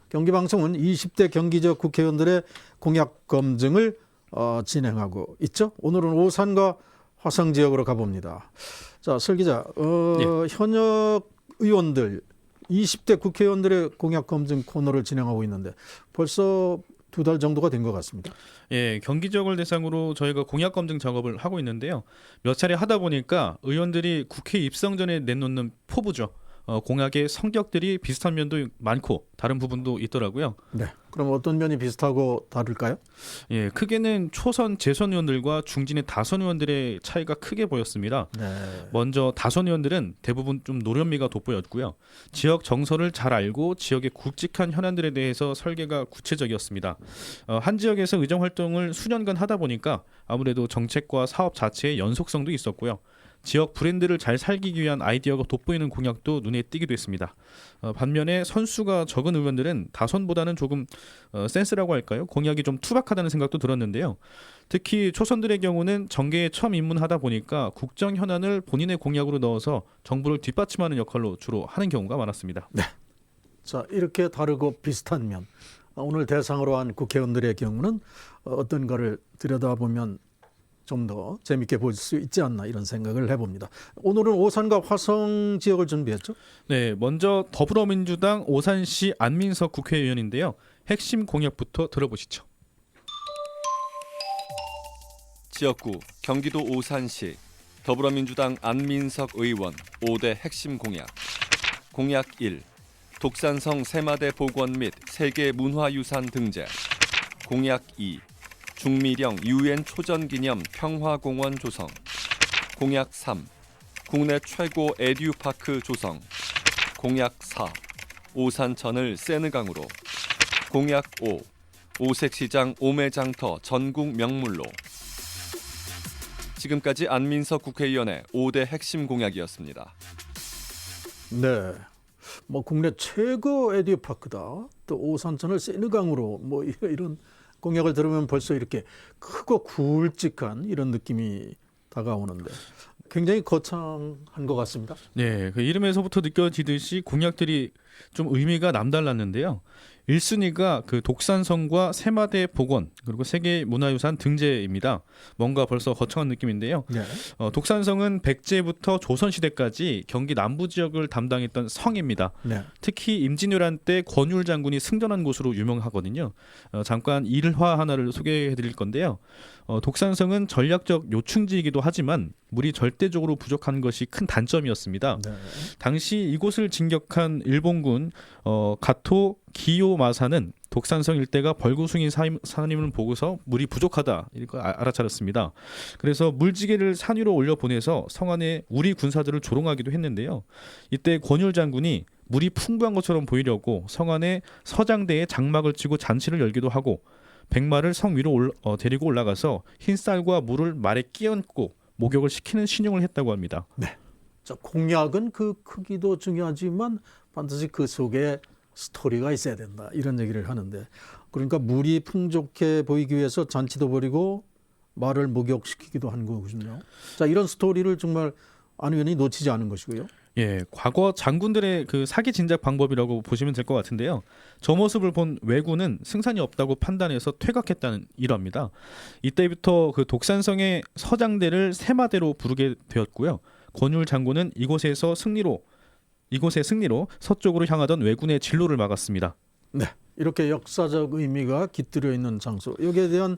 경기방송은 20대 경기지역 국회의원들의 공약 검증을 진행하고 있죠. 오늘은 오산과 화성 지역으로 가봅니다. 자, 설 기자, 현역 의원들 20대 국회의원들의 공약 검증 코너를 진행하고 있는데 벌써 2달 정도가 된 것 같습니다. 예, 경기 지역을 대상으로 저희가 공약 검증 작업을 하고 있는데요. 몇 차례 하다 보니까 의원들이 국회 입성 전에 내놓는 포부죠. 공약의 성격들이 비슷한 면도 많고 다른 부분도 있더라고요. 네. 그럼 어떤 면이 비슷하고 다를까요? 예, 크게는 초선 재선 의원들과 중진의 다선 의원들의 차이가 크게 보였습니다. 네. 먼저 다선 의원들은 대부분 좀 노련미가 돋보였고요. 지역 정서를 잘 알고 지역의 굵직한 현안들에 대해서 설계가 구체적이었습니다. 한 지역에서 의정 활동을 수년간 하다 보니까 아무래도 정책과 사업 자체의 연속성도 있었고요. 지역 브랜드를 잘 살리기 위한 아이디어가 돋보이는 공약도 눈에 띄기도 했습니다. 반면에 선수가 적은 의원들은 다선보다는 조금 센스라고 할까요? 공약이 좀 투박하다는 생각도 들었는데요. 특히 초선들의 경우는 정계에 처음 입문하다 보니까 국정 현안을 본인의 공약으로 넣어서 정부를 뒷받침하는 역할로 주로 하는 경우가 많았습니다. 네. 자, 이렇게 다르고 비슷한 면. 오늘 대상으로 한 국회의원들의 경우는 어떤가를 들여다보면 좀 더 재밌게 볼 수 있지 않나 이런 생각을 해봅니다. 오늘은 오산과 화성 지역을 준비했죠? 네, 먼저 더불어민주당 오산시 안민석 국회의원인데요. 핵심 공약부터 들어보시죠. 지역구 경기도 오산시 더불어민주당 안민석 의원 5대 핵심 공약. 공약 1. 독산성 세마대 복원 및 세계 문화유산 등재. 공약 2. 중미령 UN 초전기념 평화공원 조성. 공약 3. 국내 최고 에듀파크 조성. 공약 4. 오산천을 세느강으로. 공약 5. 오색시장 오매장터 전국 명물로. 지금까지 안민석 국회의원의 5대 핵심 공약이었습니다. 네. 뭐 국내 최고 에듀파크다. 또 오산천을 세느강으로 뭐 이런 공약을 들으면 벌써 이렇게 크고 굵직한 이런 느낌이 다가오는데 굉장히 거창한 것 같습니다. 네, 그 이름에서부터 느껴지듯이 공약들이 좀 의미가 남달랐는데요. 1순위가 그 독산성과 세마대 복원 그리고 세계 문화유산 등재입니다. 뭔가 벌써 거창한 느낌인데요. 네. 독산성은 백제부터 조선시대까지 경기 남부 지역을 담당했던 성입니다. 네. 특히 임진왜란 때 권율 장군이 승전한 곳으로 유명하거든요. 잠깐 일화 하나를 소개해드릴 건데요. 독산성은 전략적 요충지이기도 하지만 물이 절대적으로 부족한 것이 큰 단점이었습니다. 네. 당시 이곳을 진격한 일본군 가토 기요마사는 독산성 일대가 벌구숭이 산임을 보고서 물이 부족하다 이렇게 알아차렸습니다. 그래서 물지개를 산 위로 올려 보내서 성 안에 우리 군사들을 조롱하기도 했는데요. 이때 권율 장군이 물이 풍부한 것처럼 보이려고 성 안에 서장대에 장막을 치고 잔치를 열기도 하고 백마를 성 위로 데리고 올라가서 흰쌀과 물을 말에 끼얹고 목욕을 시키는 신용을 했다고 합니다. 네. 자, 공약은 그 크기도 중요하지만 반드시 그 속에 스토리가 있어야 된다 이런 얘기를 하는데 그러니까 물이 풍족해 보이기 위해서 잔치도 벌이고 말을 목욕시키기도 한 거군요. 자, 이런 스토리를 정말 안 의원이 놓치지 않은 것이고요. 예, 과거 장군들의 그 사기 진작 방법이라고 보시면 될 것 같은데요. 저 모습을 본 왜군은 승산이 없다고 판단해서 퇴각했다는 일화입니다. 이때부터 그 독산성의 서장대를 세마대로 부르게 되었고요. 권율 장군은 이곳의 승리로 서쪽으로 향하던 왜군의 진로를 막았습니다. 네. 이렇게 역사적 의미가 깃들여 있는 장소. 여기에 대한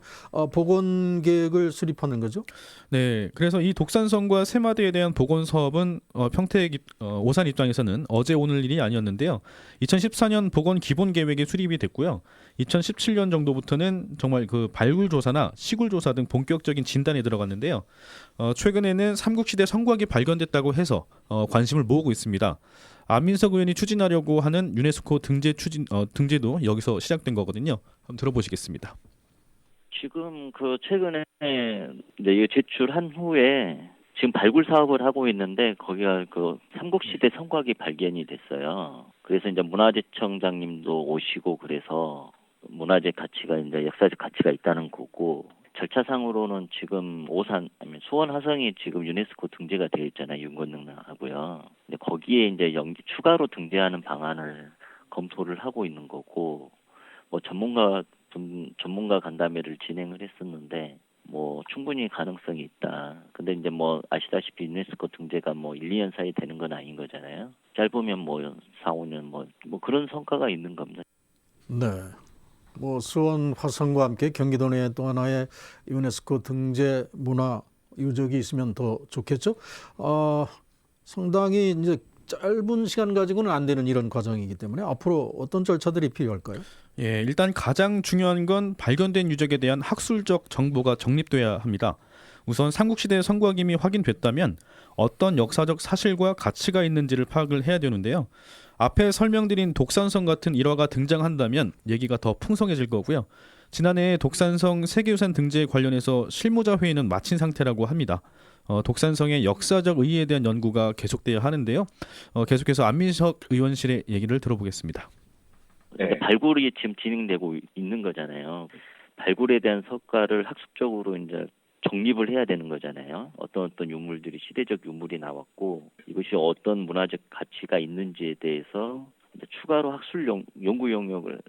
복원 계획을 수립하는 거죠? 네, 그래서 이 독산성과 세마대에 대한 복원 사업은 평택 오산 입장에서는 어제 오늘 일이 아니었는데요. 2014년 복원 기본 계획이 수립이 됐고요. 2017년 정도부터는 정말 그 발굴 조사나 시굴 조사 등 본격적인 진단에 들어갔는데요. 최근에는 삼국시대 성곽이 발견됐다고 해서 관심을 모으고 있습니다. 안민석 의원이 추진하려고 하는 유네스코 등재도 여기서 시작된 거거든요. 한번 들어보시겠습니다. 지금 그 최근에 이제 이거 제출한 후에 지금 발굴 사업을 하고 있는데 거기가 그 삼국시대 성곽이 발견이 됐어요. 그래서 이제 문화재청장님도 오시고 그래서 문화재 가치가 이제 역사적 가치가 있다는 거고 절차상으로는 지금 오산 아니면 수원 화성이 지금 유네스코 등재가 되어 있잖아요. 윤건능하고요. 근데 거기에 이제 추가로 등재하는 방안을 검토를 하고 있는 거고, 뭐 전문가 간담회를 진행을 했었는데 뭐 충분히 가능성이 있다. 근데 이제 뭐 아시다시피 유네스코 등재가 뭐 1, 2년 사이 되는 건 아닌 거잖아요. 짧으면 뭐 4, 5년 뭐 그런 성과가 있는 겁니다. 네. 뭐 수원 화성과 함께 경기도 내에 또 하나의 유네스코 등재 문화 유적이 있으면 더 좋겠죠. 상당히 이제 짧은 시간 가지고는 안 되는 이런 과정이기 때문에 앞으로 어떤 절차들이 필요할까요? 예, 일단 가장 중요한 건 발견된 유적에 대한 학술적 정보가 정립돼야 합니다. 우선 삼국시대의 성곽임이 확인됐다면 어떤 역사적 사실과 가치가 있는지를 파악을 해야 되는데요. 앞에 설명드린 독산성 같은 일화가 등장한다면 얘기가 더 풍성해질 거고요. 지난해 독산성 세계유산 등재에 관련해서 실무자 회의는 마친 상태라고 합니다. 독산성의 역사적 의의에 대한 연구가 계속돼야 하는데요. 계속해서 안민석 의원실의 얘기를 들어보겠습니다. 네. 발굴이 지금 진행되고 있는 거잖아요. 발굴에 대한 성과를 학습적으로 이제 정립을 해야 되는 거잖아요. 어떤 유물들이 시대적 유물이 나왔고 이것이 어떤 문화적 가치가 있는지에 대해서 이제 추가로 학술 연구 영역을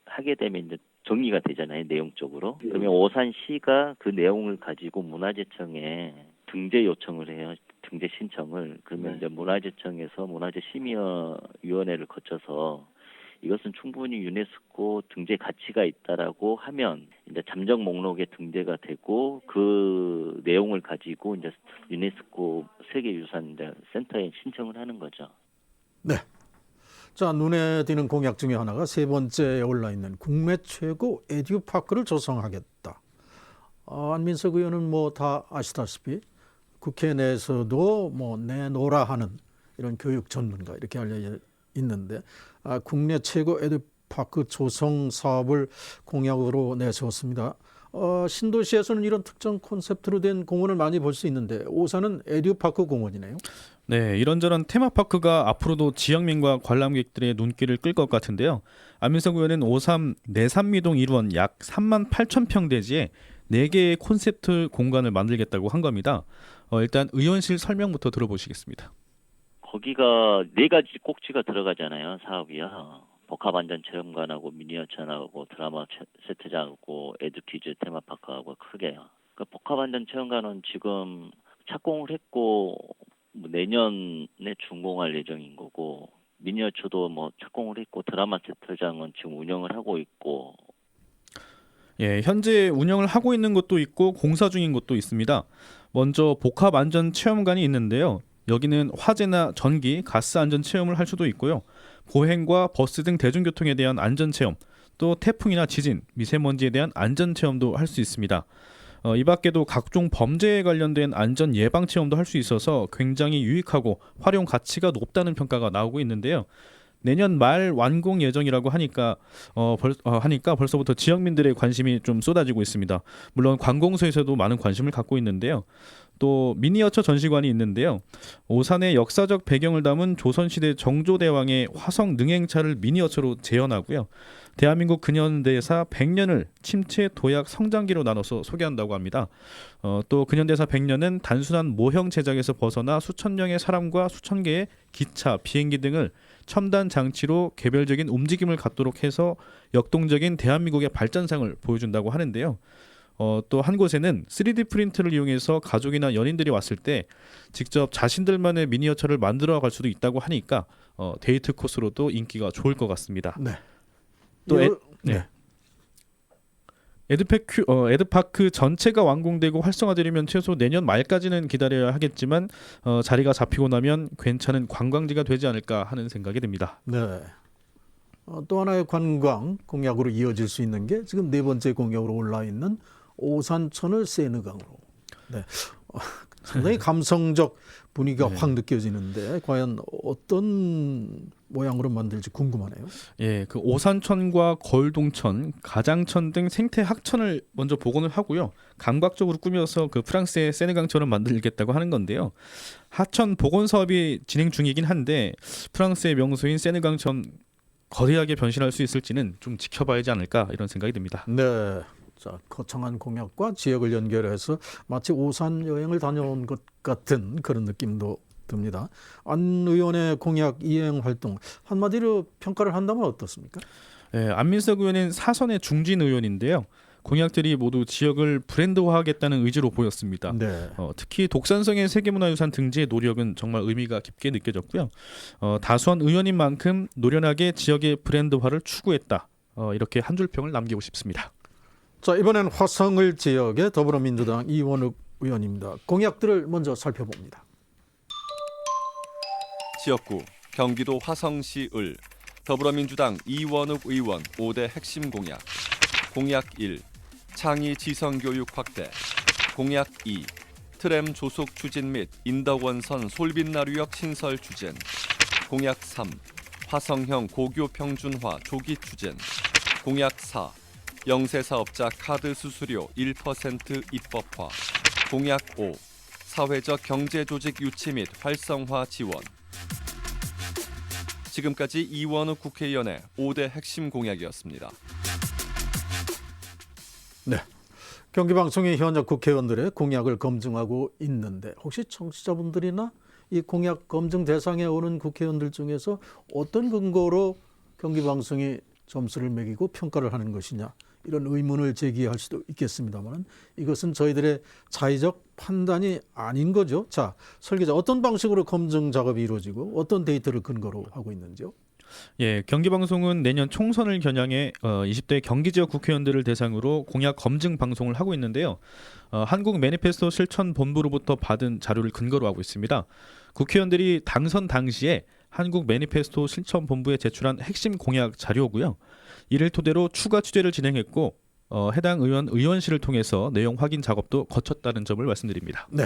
하게 되면 이제 정리가 되잖아요. 내용적으로. 그러면 오산시가 그 내용을 가지고 문화재청에 등재 요청을 해요. 등재 신청을. 그러면 이제 문화재청에서 문화재심의위원회를 거쳐서 이것은 충분히 유네스코 등재 가치가 있다라고 하면 이제 잠정 목록에 등재가 되고 그 내용을 가지고 이제 유네스코 세계유산 센터에 신청을 하는 거죠. 네. 자, 눈에 띄는 공약 중에 하나가 세 번째에 올라 있는 국내 최고 에듀파크를 조성하겠다. 안민석 의원은 뭐 다 아시다시피 국회 내에서도 뭐 내놓으라 하는 이런 교육 전문가 이렇게 알려져 있는데 국내 최고 에듀파크 조성 사업을 공약으로 내세웠습니다. 신도시에서는 이런 특정 콘셉트로 된 공원을 많이 볼 수 있는데 오산은 에듀파크 공원이네요. 네, 이런저런 테마파크가 앞으로도 지역민과 관람객들의 눈길을 끌 것 같은데요. 안민석 의원은 오산 내산미동 일원 약 3만 8천 평 대지에 4개의 콘셉트 공간을 만들겠다고 한 겁니다. 일단 의원실 설명부터 들어보시겠습니다. 거기가 4가지 꼭지가 들어가잖아요. 사업이요. 복합안전체험관하고 미니어처하고 드라마 세트장하고 에듀퀴즈 테마파크하고 크게요. 그 복합안전체험관은 지금 착공을 했고 내년에 준공할 예정인 거고 미니어처도 뭐 착공을 했고 드라마 세트장은 지금 운영을 하고 있고. 예, 현재 운영을 하고 있는 곳도 있고 공사 중인 곳도 있습니다. 먼저 복합안전체험관이 있는데요. 여기는 화재나 전기, 가스 안전 체험을 할 수도 있고요. 보행과 버스 등 대중교통에 대한 안전 체험, 또 태풍이나 지진, 미세먼지에 대한 안전 체험도 할 수 있습니다. 이 밖에도 각종 범죄에 관련된 안전 예방 체험도 할 수 있어서 굉장히 유익하고 활용 가치가 높다는 평가가 나오고 있는데요. 내년 말 완공 예정이라고 하니까 벌써부터 지역민들의 관심이 좀 쏟아지고 있습니다. 물론 관공서에서도 많은 관심을 갖고 있는데요. 또 미니어처 전시관이 있는데요. 오산의 역사적 배경을 담은 조선시대 정조대왕의 화성 능행차를 미니어처로 재현하고요. 대한민국 근현대사 100년을 침체, 도약, 성장기로 나눠서 소개한다고 합니다. 또 근현대사 100년은 단순한 모형 제작에서 벗어나 수천 명의 사람과 수천 개의 기차, 비행기 등을 첨단 장치로 개별적인 움직임을 갖도록 해서 역동적인 대한민국의 발전상을 보여준다고 하는데요. 또 한 곳에는 3D 프린터를 이용해서 가족이나 연인들이 왔을 때 직접 자신들만의 미니어처를 만들어 갈 수도 있다고 하니까 데이트 코스로도 인기가 좋을 것 같습니다. 네. 또 에듀파크 전체가 완공되고 활성화되려면 최소 내년 말까지는 기다려야 하겠지만 자리가 잡히고 나면 괜찮은 관광지가 되지 않을까 하는 생각이 듭니다. 네. 또 하나의 관광 공약으로 이어질 수 있는 게 지금 네 번째 공약으로 올라 있는 오산천을 세느강으로. 네. 상당히 감성적 분위기가 확 느껴지는데 과연 어떤 모양으로 만들지 궁금하네요. 예, 그 오산천과 거울동천, 가장천 등 생태 하천을 먼저 복원을 하고요. 감각적으로 꾸며서 그 프랑스의 세느강처럼 만들겠다고 하는 건데요. 하천 복원 사업이 진행 중이긴 한데 프랑스의 명소인 세느강천 거대하게 변신할 수 있을지는 좀 지켜봐야지 않을까 이런 생각이 듭니다. 네. 자, 거창한 공약과 지역을 연결해서 마치 오산 여행을 다녀온 것 같은 그런 느낌도 듭니다. 안 의원의 공약 이행 활동 한마디로 평가를 한다면 어떻습니까? 예, 안민석 의원은 사선의 중진 의원인데요. 공약들이 모두 지역을 브랜드화하겠다는 의지로 보였습니다. 네. 특히 독산성의 세계문화유산 등재의 노력은 정말 의미가 깊게 느껴졌고요. 다수한 의원인 만큼 노련하게 지역의 브랜드화를 추구했다. 이렇게 한 줄 평을 남기고 싶습니다. 자, 이번엔 화성을 지역의 더불어민주당 이원욱 의원입니다. 공약들을 먼저 살펴봅니다. 지역구 경기도 화성시 을 더불어민주당 이원욱 의원 5대 핵심 공약. 공약 1. 창의 지성교육 확대. 공약 2. 트램 조속 추진 및 인덕원선 솔빛나루역 신설 추진. 공약 3. 화성형 고교 평준화 조기 추진. 공약 4. 영세사업자 카드 수수료 1% 입법화. 공약 5. 사회적 경제조직 유치 및 활성화 지원. 지금까지 이원욱 국회의원의 5대 핵심 공약이었습니다. 네. 경기방송이 현역 국회의원들의 공약을 검증하고 있는데 혹시 청취자분들이나 이 공약 검증 대상에 오는 국회의원들 중에서 어떤 근거로 경기방송이 점수를 매기고 평가를 하는 것이냐 이런 의문을 제기할 수도 있겠습니다만 이것은 저희들의 자의적 판단이 아닌 거죠. 자, 설 기자 어떤 방식으로 검증 작업이 이루어지고 어떤 데이터를 근거로 하고 있는지요? 예, 경기방송은 내년 총선을 겨냥해 20대 경기지역 국회의원들을 대상으로 공약 검증 방송을 하고 있는데요. 한국 매니페스토 실천본부로부터 받은 자료를 근거로 하고 있습니다. 국회의원들이 당선 당시에 한국 매니페스토 실천본부에 제출한 핵심 공약 자료고요. 이를 토대로 추가 취재를 진행했고 해당 의원실을 통해서 내용 확인 작업도 거쳤다는 점을 말씀드립니다. 네.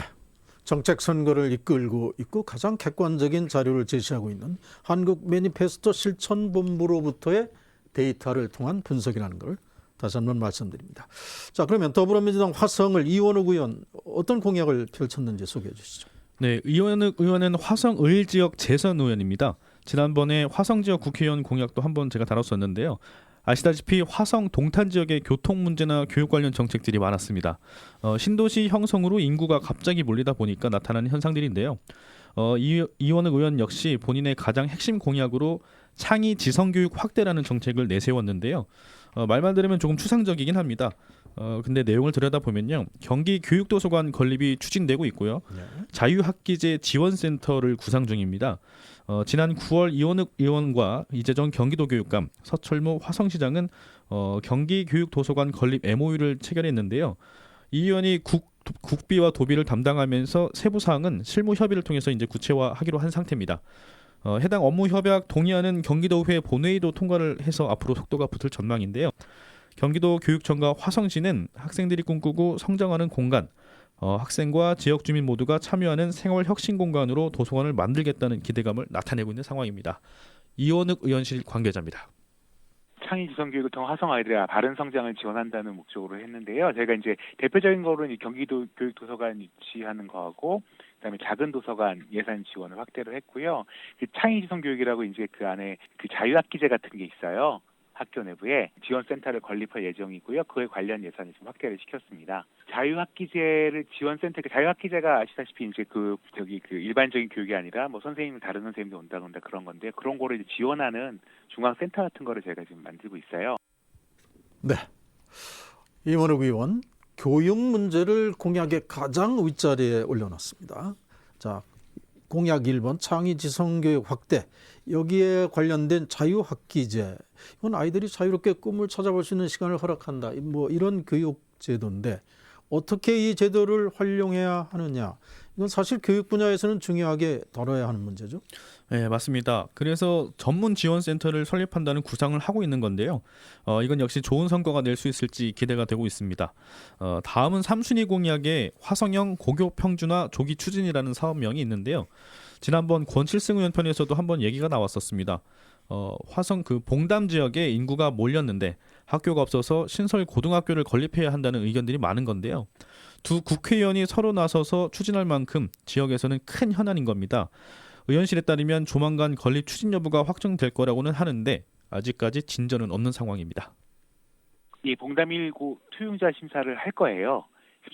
정책 선거를 이끌고 있고 가장 객관적인 자료를 제시하고 있는 한국 매니페스토 실천본부로부터의 데이터를 통한 분석이라는 걸 다시 한번 말씀드립니다. 자, 그러면 더불어민주당 화성을 이원욱 의원 어떤 공약을 펼쳤는지 소개해 주시죠. 네, 이원욱 의원은 화성을 지역 재선 의원입니다. 지난번에 화성 지역 국회의원 공약도 한번 제가 다뤘었는데요. 아시다시피 화성 동탄 지역의 교통 문제나 교육 관련 정책들이 많았습니다. 신도시 형성으로 인구가 갑자기 몰리다 보니까 나타나는 현상들인데요. 이원욱 의원 역시 본인의 가장 핵심 공약으로 창의 지성교육 확대라는 정책을 내세웠는데요. 말만 들으면 조금 추상적이긴 합니다. 근데 내용을 들여다보면요. 경기 교육도서관 건립이 추진되고 있고요. 자유학기제 지원센터를 구상 중입니다. 지난 9월 이원욱 의원과 이재정 경기도교육감, 서철무 화성시장은 경기 교육도서관 건립 MOU를 체결했는데요. 이 의원이 국비와 도비를 담당하면서 세부 사항은 실무 협의를 통해서 이제 구체화하기로 한 상태입니다. 해당 업무 협약 동의안은 경기도의회 본회의도 통과를 해서 앞으로 속도가 붙을 전망인데요. 경기도 교육청과 화성시는 학생들이 꿈꾸고 성장하는 공간, 학생과 지역 주민 모두가 참여하는 생활 혁신 공간으로 도서관을 만들겠다는 기대감을 나타내고 있는 상황입니다. 이원욱 의원실 관계자입니다. 창의 지성 교육을 통해 화성 아이들의 바른 성장을 지원한다는 목적으로 했는데요. 저희가 이제 대표적인 거로는 경기도 교육도서관 유치하는 거하고 그다음에 작은 도서관 예산 지원을 확대를 했고요. 그 창의 지성 교육이라고 이제 그 안에 그 자유학기제 같은 게 있어요. 학교 내부에 지원센터를 건립할 예정이고요. 그에 관련 예산을 지금 확대를 시켰습니다. 자유학기제를 지원센터, 자유학기제가 아시다시피 이제 그 일반적인 교육이 아니라 뭐 선생님 다른 선생님도 온다 그런 건데 그런 거를 이제 지원하는 중앙센터 같은 거를 제가 지금 만들고 있어요. 네. 이원욱 의원 교육 문제를 공약의 가장 윗자리에 올려놨습니다. 자, 공약 1번 창의 지성교육 확대 여기에 관련된 자유학기제 이건 아이들이 자유롭게 꿈을 찾아볼 수 있는 시간을 허락한다 뭐 이런 교육 제도인데 어떻게 이 제도를 활용해야 하느냐 이건 사실 교육 분야에서는 중요하게 다뤄야 하는 문제죠. 네, 맞습니다. 그래서 전문 지원센터를 설립한다는 구상을 하고 있는 건데요. 이건 역시 좋은 성과가 낼 수 있을지 기대가 되고 있습니다. 다음은 3순위 공약에 화성형 고교 평준화 조기 추진이라는 사업명이 있는데요. 지난번 권칠승 의원 편에서도 한번 얘기가 나왔었습니다. 화성 그 봉담 지역에 인구가 몰렸는데 학교가 없어서 신설 고등학교를 건립해야 한다는 의견들이 많은 건데요. 두 국회의원이 서로 나서서 추진할 만큼 지역에서는 큰 현안인 겁니다. 의원실에 따르면 조만간 건립 추진 여부가 확정될 거라고는 하는데 아직까지 진전은 없는 상황입니다. 이 봉담 1고 투용자 심사를 할 거예요.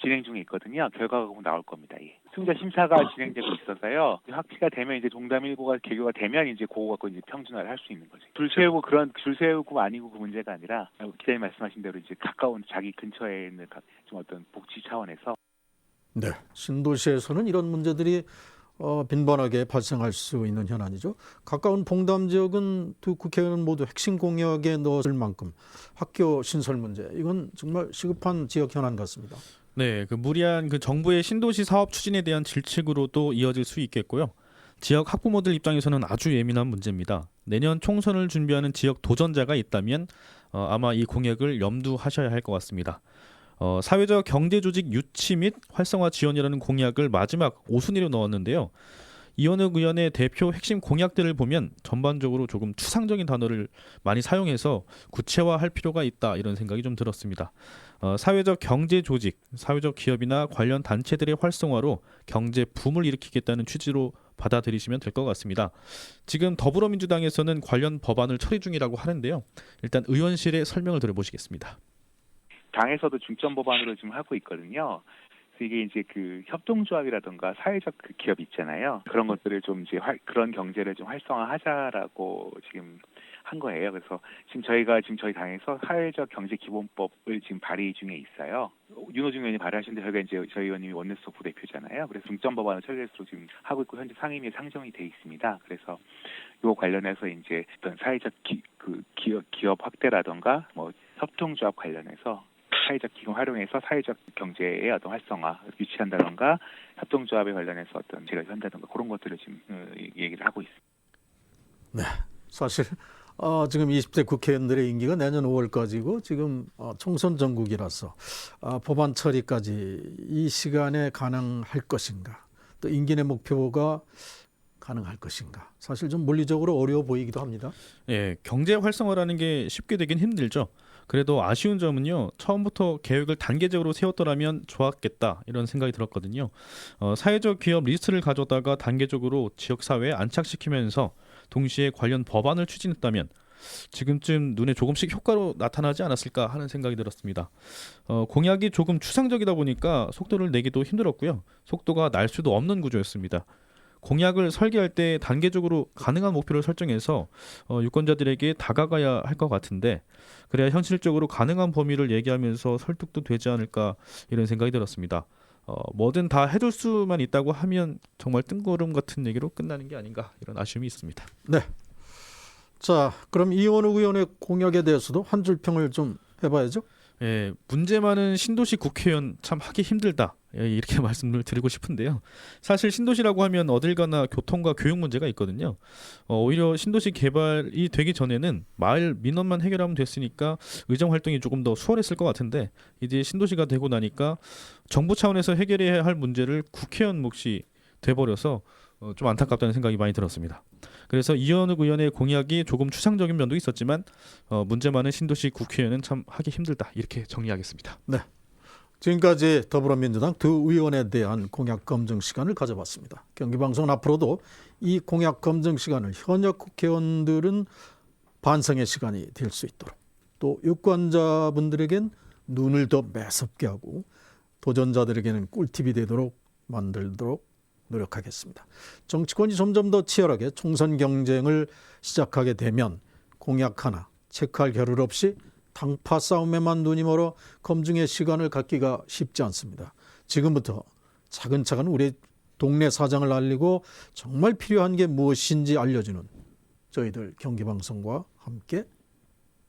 진행 중에 있거든요. 결과가 곧 나올 겁니다. 승자 심사가 진행되고 있어서요. 확치가 되면 이제 동담1고가 개교가 되면 이제 그거 갖고 이제 평준화를 할 수 있는 거죠. 줄 세우고 아니고 그 문제가 아니라 기자님 말씀하신 대로 이제 가까운 자기 근처에 있는 좀 어떤 복지 차원에서. 네, 신도시에서는 이런 문제들이 빈번하게 발생할 수 있는 현안이죠. 가까운 봉담 지역은 두 국회의원 모두 핵심 공약에 넣었을 만큼 학교 신설 문제, 이건 정말 시급한 지역 현안 같습니다. 네, 그 무리한 그 정부의 신도시 사업 추진에 대한 질책으로도 이어질 수 있겠고요. 지역 학부모들 입장에서는 아주 예민한 문제입니다. 내년 총선을 준비하는 지역 도전자가 있다면 아마 이 공약을 염두하셔야 할 것 같습니다. 사회적 경제 조직 유치 및 활성화 지원이라는 공약을 마지막 5순위로 넣었는데요. 이원욱 의원의 대표 핵심 공약들을 보면 전반적으로 조금 추상적인 단어를 많이 사용해서 구체화할 필요가 있다, 이런 생각이 좀 들었습니다. 사회적 경제 조직, 사회적 기업이나 관련 단체들의 활성화로 경제 붐을 일으키겠다는 취지로 받아들이시면 될 것 같습니다. 지금 더불어민주당에서는 관련 법안을 처리 중이라고 하는데요. 일단 의원실의 설명을 들어보시겠습니다. 당에서도 중점 법안으로 지금 하고 있거든요. 그래서 이게 이제 그 협동조합이라든가 사회적 그 기업 있잖아요. 그런 것들을 좀 이제 그런 경제를 좀 활성화하자라고 지금 한 거예요. 그래서 지금 저희 당에서 사회적 경제 기본법을 지금 발의 중에 있어요. 윤호중 의원이 발의하신데 저희가 이제 저희 의원님이 원내수석 부대표잖아요. 그래서 중점 법안을 처리해서 지금 하고 있고 현재 상임위에 상정이 돼 있습니다. 그래서 요 관련해서 이제 어떤 사회적 기업 확대라든가 뭐 협동조합 관련해서 사회적 기금 활용해서 사회적 경제의 어떤 활성화 유치한다던가 협동조합에 관련해서 어떤 제가 한다던가 그런 것들을 지금 얘기를 하고 있습니다. 네, 사실 지금 20대 국회의원들의 임기가 내년 5월까지고 지금 총선 전국이라서 법안 처리까지 이 시간에 가능할 것인가, 또 임기 내 목표가 가능할 것인가, 사실 좀 물리적으로 어려워 보이기도 합니다. 예, 경제 활성화라는 게 쉽게 되긴 힘들죠. 그래도 아쉬운 점은요, 처음부터 계획을 단계적으로 세웠더라면 좋았겠다, 이런 생각이 들었거든요. 사회적 기업 리스트를 가져다가 단계적으로 지역사회에 안착시키면서 동시에 관련 법안을 추진했다면 지금쯤 눈에 조금씩 효과로 나타나지 않았을까 하는 생각이 들었습니다. 공약이 조금 추상적이다 보니까 속도를 내기도 힘들었고요. 속도가 날 수도 없는 구조였습니다. 공약을 설계할 때 단계적으로 가능한 목표를 설정해서 유권자들에게 다가가야 할 것 같은데, 그래야 현실적으로 가능한 범위를 얘기하면서 설득도 되지 않을까, 이런 생각이 들었습니다. 뭐든 다 해줄 수만 있다고 하면 정말 뜬구름 같은 얘기로 끝나는 게 아닌가, 이런 아쉬움이 있습니다. 네. 자, 그럼 이원욱 의원의 공약에 대해서도 한 줄 평을 좀 해봐야죠. 예, 문제 많은 신도시 국회의원 참 하기 힘들다, 이렇게 말씀을 드리고 싶은데요. 사실 신도시라고 하면 어딜 가나 교통과 교육 문제가 있거든요. 오히려 신도시 개발이 되기 전에는 마을 민원만 해결하면 됐으니까 의정 활동이 조금 더 수월했을 것 같은데, 이제 신도시가 되고 나니까 정부 차원에서 해결해야 할 문제를 국회의원 몫이 돼버려서 좀 안타깝다는 생각이 많이 들었습니다. 그래서 이현욱 의원의 공약이 조금 추상적인 면도 있었지만 문제 많은 신도시 국회의원은 참 하기 힘들다, 이렇게 정리하겠습니다. 네. 지금까지 더불어민주당 두 의원에 대한 공약 검증 시간을 가져봤습니다. 경기방송은 앞으로도 이 공약 검증 시간을 현역 국회의원들은 반성의 시간이 될 수 있도록, 또 유권자분들에겐 눈을 더 매섭게 하고 도전자들에게는 꿀팁이 되도록 만들도록 노력하겠습니다. 정치권이 점점 더 치열하게 총선 경쟁을 시작하게 되면 공약 하나 체크할 겨를 없이 당파 싸움에만 눈이 멀어 검증의 시간을 갖기가 쉽지 않습니다. 지금부터 차근차근 우리 동네 사정을 알리고 정말 필요한 게 무엇인지 알려주는 저희들 경기방송과 함께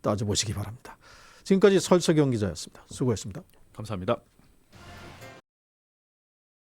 따져보시기 바랍니다. 지금까지 설석영 기자였습니다. 수고했습니다. 감사합니다.